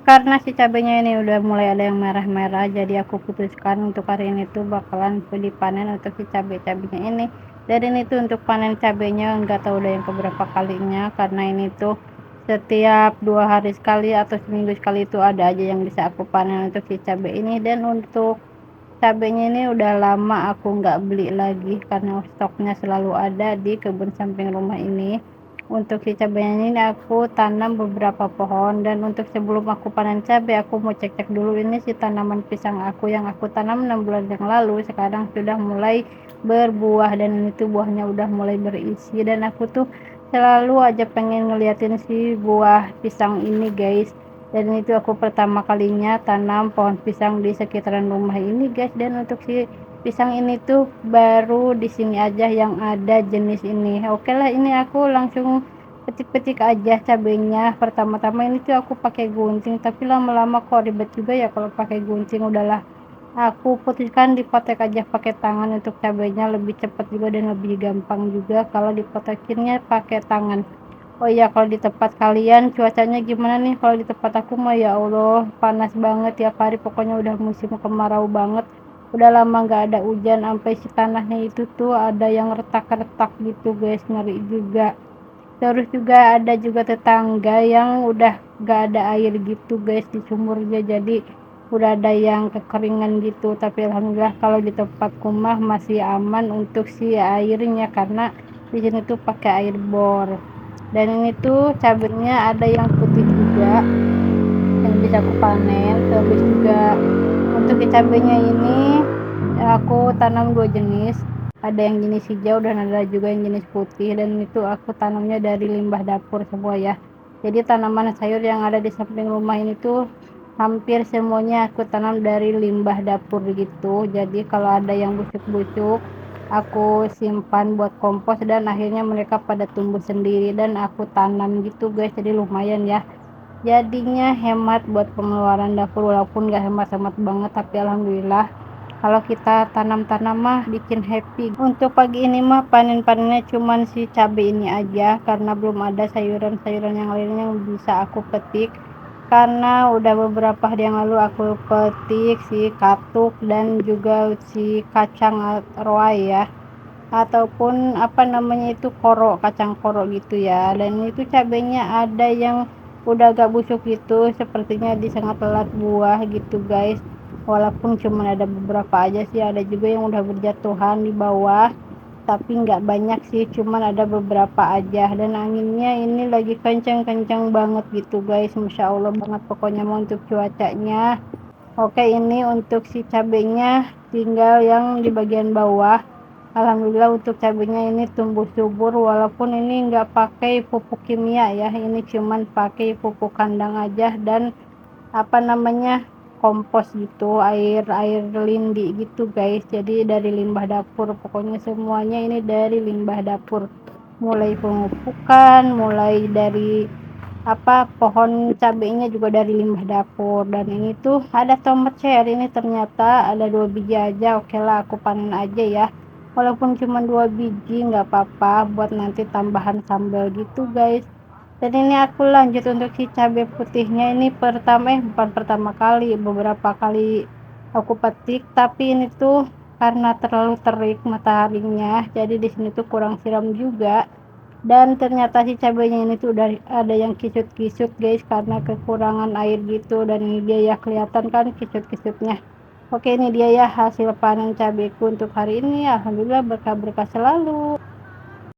karena si cabenya ini udah mulai ada yang merah-merah, jadi aku putuskan untuk hari ini tuh bakalan dipanen untuk si cabe-cabenya ini. Dan ini tuh untuk panen cabenya nggak tahu udah yang keberapa kalinya, karena ini tuh setiap 2 hari sekali atau seminggu sekali itu ada aja yang bisa aku panen untuk si cabe ini. Dan untuk cabenya ini udah lama aku nggak beli lagi karena stoknya selalu ada di kebun samping rumah ini. Untuk si cabenya ini aku tanam beberapa pohon, dan untuk sebelum aku panen cabai aku mau cek-cek dulu ini si tanaman pisang aku yang aku tanam 6 bulan yang lalu sekarang sudah mulai berbuah, dan ini tuh buahnya udah mulai berisi, dan aku tuh selalu aja pengen ngeliatin si buah pisang ini guys. Dan itu aku pertama kalinya tanam pohon pisang di sekitaran rumah ini guys, dan untuk si pisang ini tuh baru di sini aja yang ada jenis ini. Oke lah, ini aku langsung petik-petik aja cabenya. Pertama-tama ini tuh aku pakai gunting, tapi lama-lama kok ribet juga ya kalau pakai gunting. Udahlah, aku putuskan dipotek aja pakai tangan untuk cabenya, lebih cepat juga dan lebih gampang juga kalau dipotekinnya pakai tangan. Oh iya, kalau di tempat kalian cuacanya gimana nih? Kalau di tempat aku mah ya Allah panas banget tiap hari, pokoknya udah musim kemarau banget. Udah lama nggak ada hujan, sampai si tanahnya itu tuh ada yang retak-retak gitu guys, ngeri juga. Terus juga ada juga tetangga yang udah nggak ada air gitu guys di sumurnya, jadi udah ada yang kekeringan gitu. Tapi alhamdulillah kalau di tempatku mah masih aman untuk si airnya, karena di sini tuh pakai air bor. Dan ini tuh cabenya ada yang putih juga yang bisa aku panen. Terus juga untuk cabenya ini aku tanam 2 jenis, ada yang jenis hijau dan ada juga yang jenis putih, dan itu aku tanamnya dari limbah dapur semua ya. Jadi tanaman sayur yang ada di samping rumah ini tuh hampir semuanya aku tanam dari limbah dapur gitu. Jadi kalau ada yang busuk-busuk aku simpan buat kompos, dan akhirnya mereka pada tumbuh sendiri dan aku tanam gitu guys. Jadi lumayan ya, jadinya hemat buat pengeluaran dapur, walaupun gak hemat-hemat banget tapi alhamdulillah kalau kita tanam-tanam mah bikin happy. Untuk pagi ini mah panen-panennya cuman si cabai ini aja, karena belum ada sayuran-sayuran yang lainnya yang bisa aku petik, karena udah beberapa hari yang lalu aku petik si katuk dan juga si kacang roai ya, ataupun apa namanya itu koro, kacang koro gitu ya. Dan itu cabenya ada yang udah agak busuk gitu, sepertinya disengat telat buah gitu guys. Walaupun cuma ada beberapa aja sih, ada juga yang udah berjatuhan di bawah, tapi nggak banyak sih, cuman ada beberapa aja. Dan anginnya ini lagi kencang-kencang banget gitu guys, masya Allah banget pokoknya mau untuk cuacanya. Oke, ini untuk si cabenya tinggal yang di bagian bawah. Alhamdulillah untuk cabenya ini tumbuh subur, walaupun ini nggak pakai pupuk kimia ya, ini cuman pakai pupuk kandang aja dan apa namanya kompos gitu, air air lindi gitu guys. Jadi dari limbah dapur, pokoknya semuanya ini dari limbah dapur, mulai pemupukan, mulai dari apa pohon cabenya juga dari limbah dapur. Dan ini tuh ada tomat cherry, ini ternyata ada 2 biji aja. Oke lah, aku panen aja ya, walaupun cuma 2 biji nggak apa-apa buat nanti tambahan sambal gitu guys. Dan ini aku lanjut untuk si cabai putihnya ini bukan pertama kali, beberapa kali aku petik, tapi ini tuh karena terlalu terik mataharinya, jadi di sini tuh kurang siram juga. Dan ternyata si cabainya ini tuh udah ada yang kisut-kisut guys, karena kekurangan air gitu. Dan ini dia ya, kelihatan kan kisut-kisutnya. Oke, ini dia ya hasil panen cabaiku untuk hari ini. Alhamdulillah berkah-berkah selalu.